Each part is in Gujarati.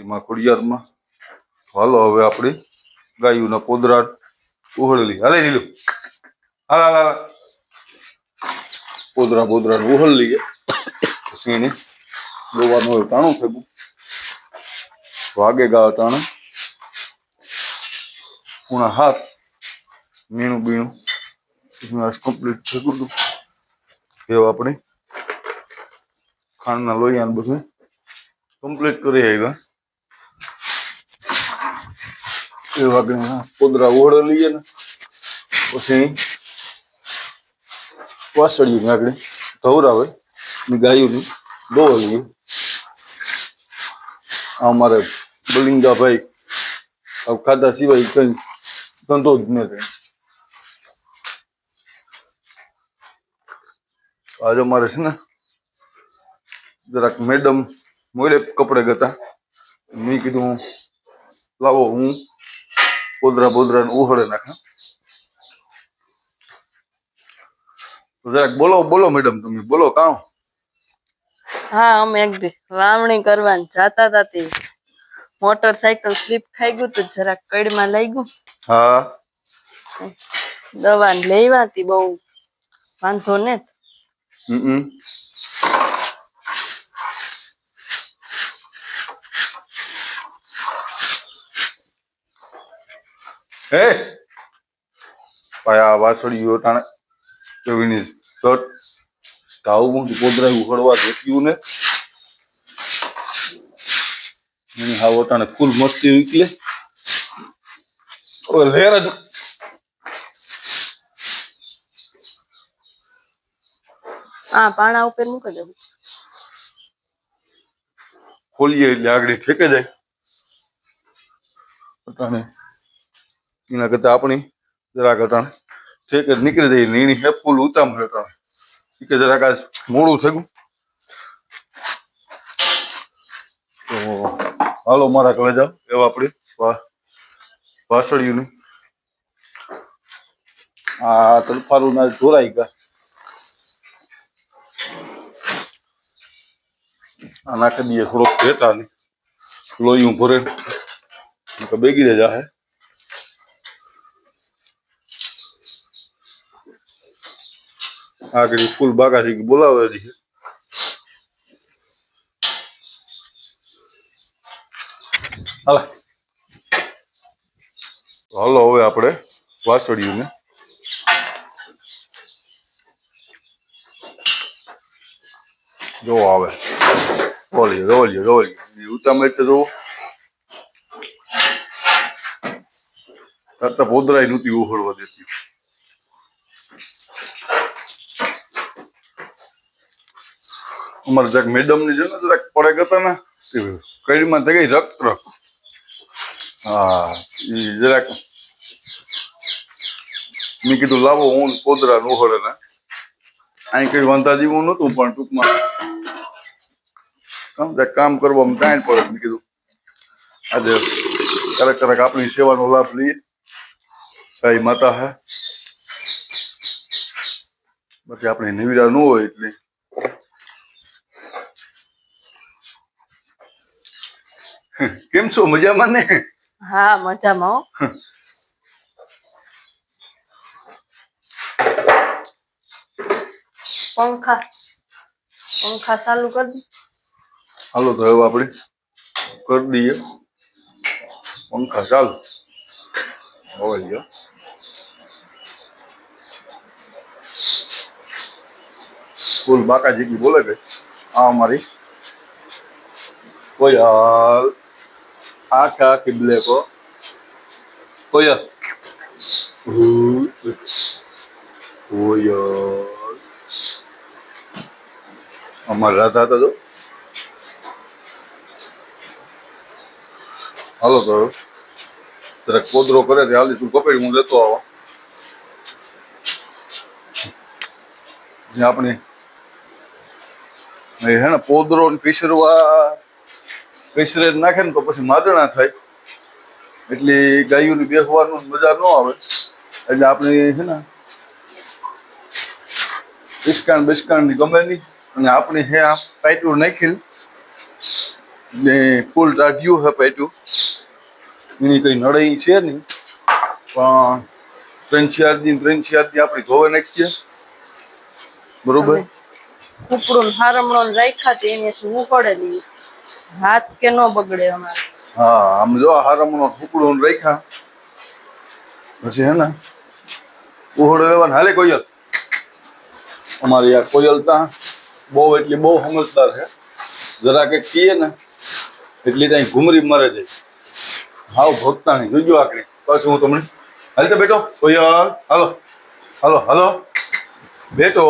એમાં ખોડિયારમાં હાલો હવે આપણે ગાયુંના પોદરા ઉહળેલી હાલે લીધું હાલ હાલ હાલ પોદરા ઉહળ લઈએ પછી એને દોવાનું હોય ટાણું થયું વાગે ગા ટાણે પૂણા હાથ મીણું બીણું આજ કમ્પ્લીટ થયું હતું એવું આપણે ખાંડના લોહીયા બધું કમ્પ્લીટ કરી આવ્યા એ વાગે પોદરા ઓળે લઈએ ને પછી વાસળીયું આગળ ધવરાવે ને ગાયું દોવા લઈએ અમારે બલિંગા ભાઈ ખાધા સિવાય કઈ ધંધો જ ન થાય આજે અમારે છે ને જરાક મેડમ મોરે કપડે ગતા મેં કીધું લાવો હું પોદરા ઉહળે નાખા જરાક બોલો મેડમ તમે બોલો કાં હા અમે એક દી વાવણી કરવાની જાતા હતા તે મોટરસાયકલ સ્લીપ ખાઈ ગયું તો જરાક કડમાં લઈ ગયું હા દવા લેવા હતી બહુ વાંધો ને હે પાયા વાસળીઓ ટાણે એવીની શર્ટ ઘાવું પોદરા ઉખડવા દેખ્યું ને એની હાવ ટાણે ફૂલ મસ્તી ઉકલે ઓ લેર જ હા પાણા ઉપર મૂકી દઉં ખોલીએ એટલે આગળ ઠેકે જાય અટાણે એના કરતા આપણી જરાક અટાણે ઠેકે નીકળી જાય ને એની હે ફૂલ ઉતામ અટાણે કે જરાક આજ મોડું થયું તો હાલો મારા કલેજા એવા આપણે વાસળીયું આ તલફારું ના જોરાઈ ગયા આ નાખી દઈએ થોડોક ભેટા ને લોહીયું ભરે બેગી જાય આગળ ફૂલ બાકાથી બોલાવે છે હાલો હવે આપણે વાસળીયું ને જો આવે રોલીએ ઉતામે તો જો કરતા પોદરાય નહોતી ઉહળવા દેતી અમારે જરાક મેડમ ની છે ને જરાક પડે ગતા ને કઈમાં થઈ ગઈ રક્ત હા એ જરાક મેં કીધું લાવો હું પોદરા ઉહળે ને અહીં કઈ વાંધા જેવું નતું પણ ટૂંકમાં કામ કરવામાં ટાઈમ પડે મેં કીધું આજે ક્યારેક આપણી સેવાનો લાભ લઈએ કઈ માતા હે પછી આપણે નિવિડા ન હોય એટલે કેમ છો મજામાં ને હા મજામાં પંખા ચાલુ કરી દી હાલો તો હવે આપણે કરી દઈએ પંખા ચાલુ હોય ફૂલ બાકા જેટલી બોલે ગઈ આ અમારી કોઈ આખા કિબલે કો કોઈ અમારે રાધા હતા જો હાલો તો જરાક પોદરો કરે છે હાલી તું કપડી હું લેતો આવો જે આપણે હે ને પોદરો પીસરે નાખે ને તો પછી માદણા થાય એટલે ગાયોની બેસવાનું મજા ન આવે એટલે આપણે છે ને બિસ્કાણ ની ગમે નહીં અને આપણે હે આ પાઇટું નાખી ને ફૂલ ટાઢ્યું હે પેટ્યું એની કઈ નડાઈ છે નહીં પણ 3-4 દી આપણે ધોવે નાખીએ બરોબર અમે કૂપડું હારમણો રાખ્યા તે એને શું પડેલી હાથ કે નો બગડે અમારે. હા આમ જો હારમણો ટુકડું રાખ્યા પછી હે ને ઉહોડો લેવાનું હાલે કોયલ અમારે યાર કોયલ ત્યાં બહુ એટલે બહુ સમજદાર છે જરા કે કીએ ને એટલી ત્યાં ઘુમરી મરે જાય હાવ ભોગતા નહીં જોજો આકડી પાછું હું તમને હાલ તો બેટો કોયલ હાલો હાલો હાલો બેટો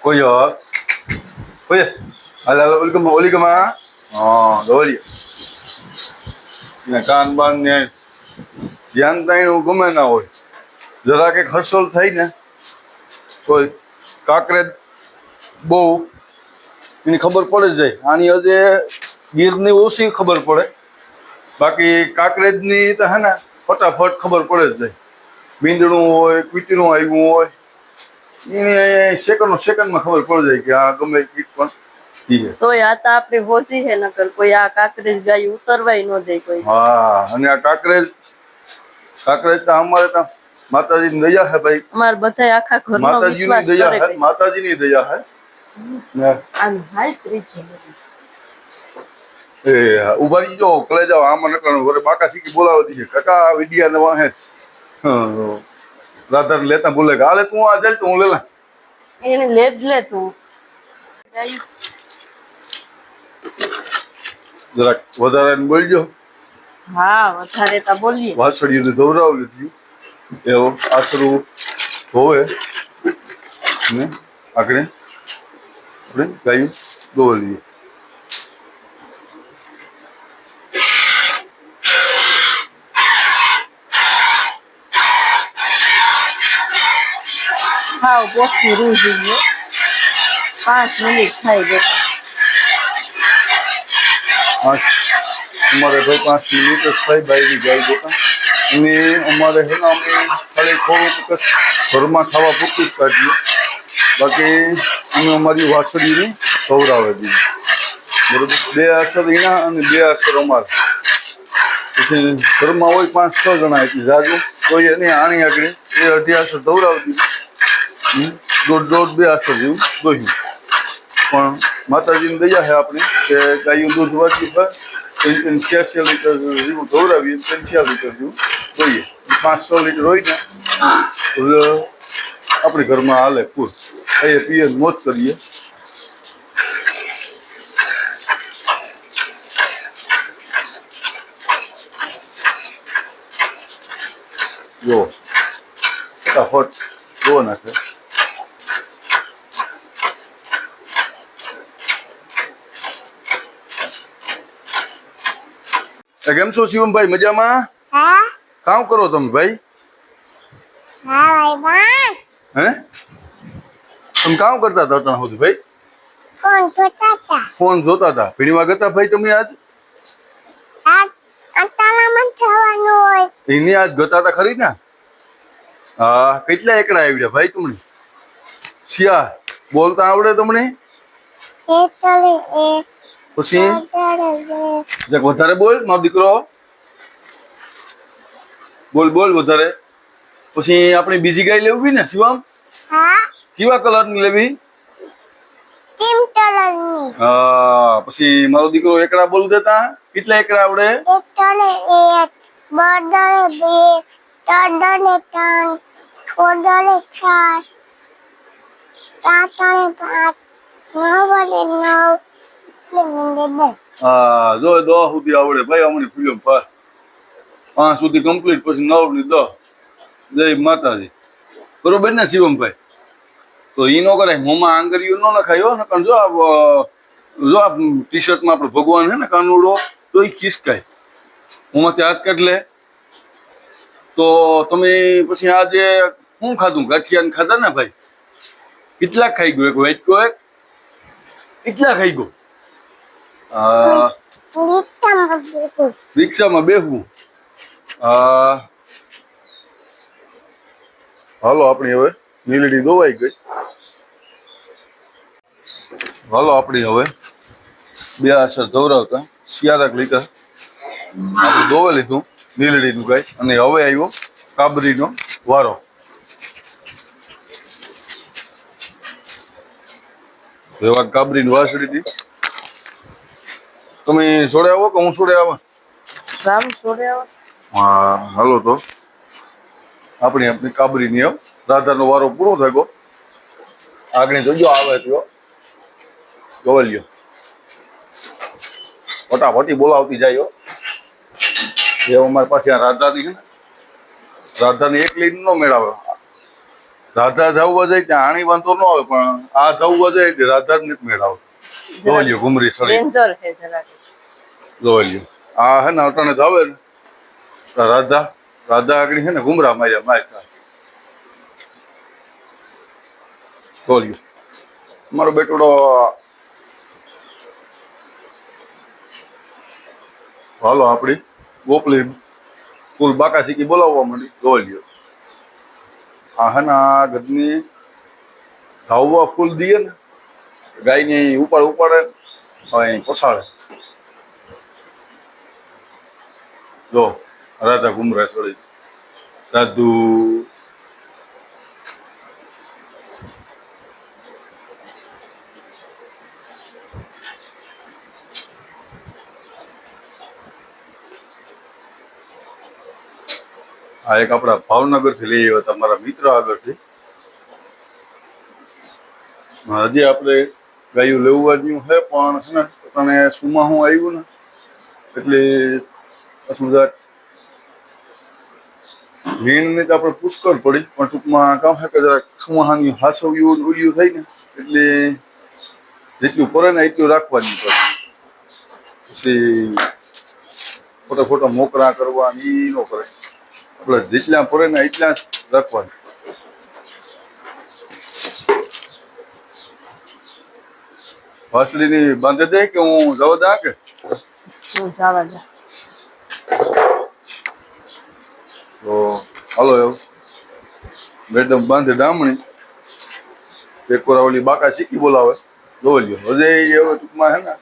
કોયલ કોયલ હાલ હાલો ઓલિકમાં હા દોડીએ ને કાન બાન ને ધ્યાન તાણું ગમે ના હોય જરા કે ખર્ચોલ થાય ને તો કાંકરેજ બહુ એની ખબર પડે જ જાય આની હજે ગીરની ઓછી ખબર પડે બાકી કાંકરેજની તો હે ને ફટાફટ ખબર પડે જ જાય બીંદડું હોય કૂતરું આવ્યું હોય એને સેકન્ડમાં ખબર પડી જાય કે આ ગમે કીટ પણ ઈ છે. તોય આ તો આપડી હોજી હે નકર કોઈ આ કાકરેજ ગાય ઉતરવાય ન દે કોઈ. હા અને આ કાંકરેજ તો અમારે ત્યાં માતાજીની દયા હે ભાઈ અમારે બધા આખા ઘરનો વિશ્વાસ કરે કે માતાજીની દયા હે ને આમ હાઈ ત્રીજ એ ઉભારી જો કલે જાવ આમાં નકર વરે બાકા શીખી બોલાવતી છે કાકા વિડિયા ને વાહે રાધર લેતા બોલે કે હાલે તું આ જાય તો હું લેલા એને લે જ લે તું જરાક વધારે બોલજો હા વધારે તો બોલીએ વાસળીઓ ધોવરાવ લીધી એવો આશરું હોવે ને આગળ આપણે ગાયું દોવલીએ ખાવ પોસી રૂ જોઈએ 5 મિનિટ થાય છે અમારે ભાઈ 5 મિનિટ જ થાય બાયની ગાય દોતા અને અમારે હે ને અમે ખાલી થોડુંક ઘરમાં ખાવા પૂરતું જ કાઢીએ બાકી અમે અમારી વાસળીને ખવડાવે દઈએ બરોબર 2 આસર એના અને 2 આસર અમારે પછી ઘરમાં હોય 5-6 જણા એટલે જાજુ કોઈ એને આણી આગળ 2-2.5 આસર દવડાવી દીધું દોઢ 2 આસર જેવું દોહ્યું પણ માતાજીની દયા છે આપણે કે ગાયું દૂધ વાંચ્યું હોય 86 લીટર જેવું દોરાવીએ 86 લીટર જેવું જોઈએ 500 લીટર હોય ને તો આપણે ઘરમાં હાલે ફૂલ ખાઈએ પીએ મોજ કરીએ જો ફટાફટ ધો નાખે કેમ છો શિવમભાઈ મજામાં હા કામ કરો તમે ભાઈ હા ભાઈ હે તમે કામ કરતા હતા અટાણ સુધી ભાઈ કોણ જોતા હતા ફોન જોતા હતા ભીણીમાં ગયા ભાઈ તમે આજ આ અંતાનામાં જવાનું હોય એની આજ ગતા હતા ખરી ને હા કેટલા એકડા આવ્યા ભાઈ તમને શિયા બોલતા આવડે તમને એક તળે એક પછી તળે બે જરાક વધારે બોલ મારો દીકરો બોલ વધારે પછી આપણે બીજી ગાય લેવી ને શિવમ હા કેવા કલરની લેવી કેમ તળની હા પછી મારો દીકરો એકડા બોલ દેતા કેટલા એકડા આવડે એક તળે એક બડલે બે તળને ત્રણ છોડલે ચાર તાતણે પાંચ નવલે નવ સિંગલે 10 હા જો 10 સુધી આવડે ભાઈ અમને ફિલ્મ 5 સુધી કમ્પ્લીટ પછી 9 ની 10 જય માતાજી બરોબર ને શિવમભાઈ તો ઈ નો કરાય મોંમાં આંગળીઓ નો નખાય હો નકર જો આ ટી શર્ટમાં આપણો ભગવાન છે ને કાનુડો તો એ ખિસકાય મોંમાંથી હાથ કાઢ લે તો તમે પછી આજે શું ખાધું ગાંઠિયા ખાધા ને ભાઈ કેટલા ખાઈ ગયો એક વાટકો એક કેટલા ખાઈ ગયો રીક્ષામાં બેઠું રિક્ષામાં બેસવું હાલો આપણી હવે નીલડી દોવાઈ ગઈ હાલો આપણી હવે બે અસર ધવરાવતા શિયાળાક લીટર આપણે દોવે લીધું નીલડીનું ગાય અને હવે આવ્યો કાબરીનો વારો. એવા કાબરીની વાસળી હતી. તમે છોડે આવો કે હું છોડે આવો? રામ છોડે આવો. હા હાલો તો આપણી કાબરીની રાધાનો વારો પૂરો થયો. આગળ જોજો આવે તો જોઈ લ્યો. ફટાફટી બોલાવતી જાય. એ અમારી પાસે આ રાધાની છે ને, રાધાની એક લીન નો મેળાવે. રાધા જવું જાય ત્યાં આણી વાંધો ન આવે, પણ આ જવું જાય એટલે રાધા જ નથી મેળાવે. જોઈ લ્યો ઘુમરી સળી ડેન્જર છે જરાક. જોઈ લ્યો. આ હે ને અટાણે જાવે ને રાધા આગળ છે ને ઘુમરા માર્યા. જોઈ લ્યો મારો બેટોડો હાલો આપણી ગોપલી ફૂલ બાકા શીખી બોલાવવા માંડી. જોઈ લ્યો આ હે ને આ ગદની ધાવવા ફૂલ દઈએ ને ગાયને ઉપાડે અહીં પોસાડે. જો રાધા ઘુમરા સળી સાધુ આ એક આપણા ભાવનગર થી લઈ આવ્યા હતા મારા મિત્ર આગળથી. હજી આપણે ગાયું લેવું છે પણ છે ને તને સુમાં હું આવ્યું ને એટલે મીણ ની તો આપણે પુષ્કળ પડી, પણ ટૂંકમાં કામ છે કે જરાક સુમાહાની હાસવ્યું ઉડ્યું થાય ને એટલે જેટલું પડે ને એટલું રાખવાની પડે. પછી ખોટા મોકરા કરવા એ ન કરે. આપણે જેટલા પડે ને એટલા જ રાખવાની. વાસળીની બાંધે દે કે હું જવા દા કે હું જવા દે. તો હાલો એવું મેડમ બાંધે ડામણી એક ઓલી બાકા શીખી બોલાવે. જોઈ લ્યો હજે હવે ટૂંકમાં હે ને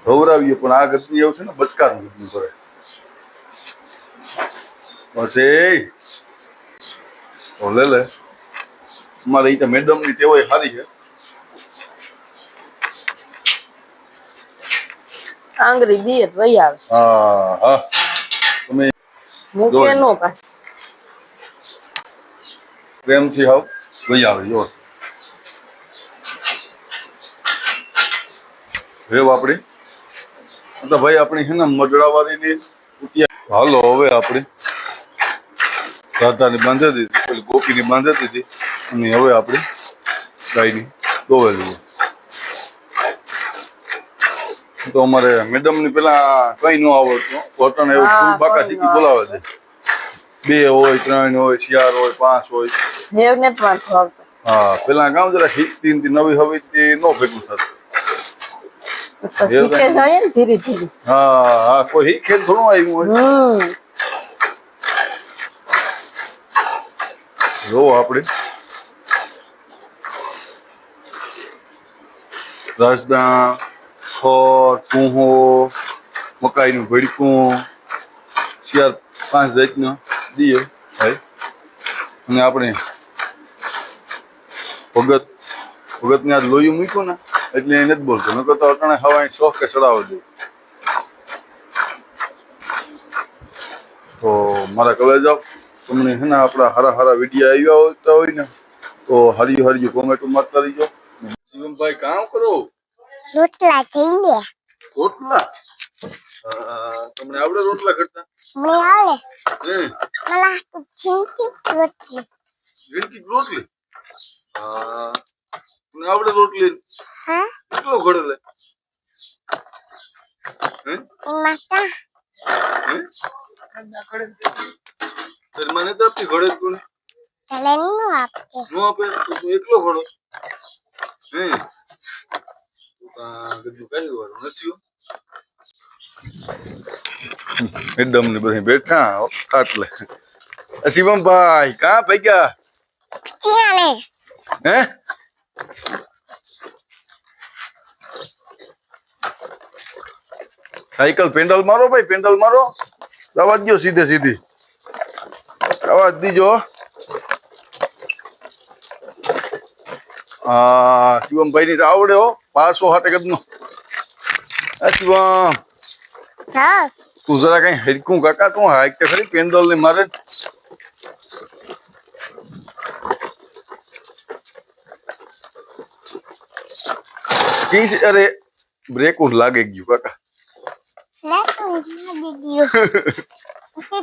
ધવરાવીએ, પણ આ ગદની એવું છે ને બચકાર ગદની કરે. પછી લે અમારે એ તો મેડમની ટેવાય સારી છે. આંગળી દીએ તો વહી આવે. હા હા તમે મૂકે નો પાસ. પ્રેમથી હાવ વહી આવે. જો રેવ આપણી તો ભાઈ આપણી છે ને મજડાવાળીની ઉટિયા. હાલો હવે આપણી રાધાની બાંધી દીધી, પેલી ગોપીની બાંધી દીધી અને હવે આપણી ગાયની દોવેલી. તો અમારે મેડમની પેલા કઈ ન આવડતું, કોટણ એવું ફૂલ બાકા શીખી બોલાવે છે. 2 હોય 3 હોય 4 હોય 5 હોય. હેવ ને તો વાંધો આવતો. હા પેલા ગામ જરા શીખતી નવી હવે નો ભેગું થતું. શીખે જાય ને ધીરે ધીરે. હા કોઈ શીખે થોડું આવ્યું હોય. જો આપણે રાજદા ખોર કુહો મકાઈનું ભડકું 4-5 જાતના દઈએ ભાઈ. અને આપણે ભગતને આજ લોહી મૂક્યું ને એટલે એ નથી બોલતો, નકર તો અટાણે હવા શોખ કે ચડાવવા દે. તો મારા કલેજ જાઓ તમને છે ને આપણા હારા વિડીયો આવ્યા હોય ને તો હરિયું કોમેન્ટ મારતા રહીજો. શિવમભાઈ કામ કરો. રોટલા થઈ ગયા. રોટલા તમને આવડે રોટલા કરતા? મને આવડે. મને તો ચીંકી રોટલી. ઝીણકી રોટલી તમને આવડે રોટલી? હા કેટલો ઘડે લે? માતા મને તો આપતી ઘડે જ કોને તને નો આપે. નો આપે તો તું એકલો ઘડો. કઈ વાળું નથી. મેડમ ને બધી બેઠા ખાટલે. શિવમભાઈ કા ભેગા હે? સાયકલ પેન્ડલ મારો ભાઈ, પેન્ડલ મારો. દવા દો સીધે સીધી, દવા દીજો. હા શિવમભાઈ ની તો આવડે હો, 500 કદનો. શિવમ હા તું જરા કઈ હરકું કાકા, તું હાઈક તો ખરી પેન્ડલ ને મારે. અરે બ્રેક લાગે ગયું કાકા. લેતું દીદી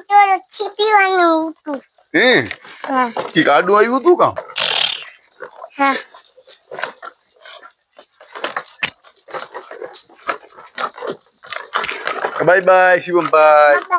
તો છીપીવાનું હતું. હે હા કી આડું આવ્યું તું કામ. હા બાય બાય શિવમભાઈ. બાય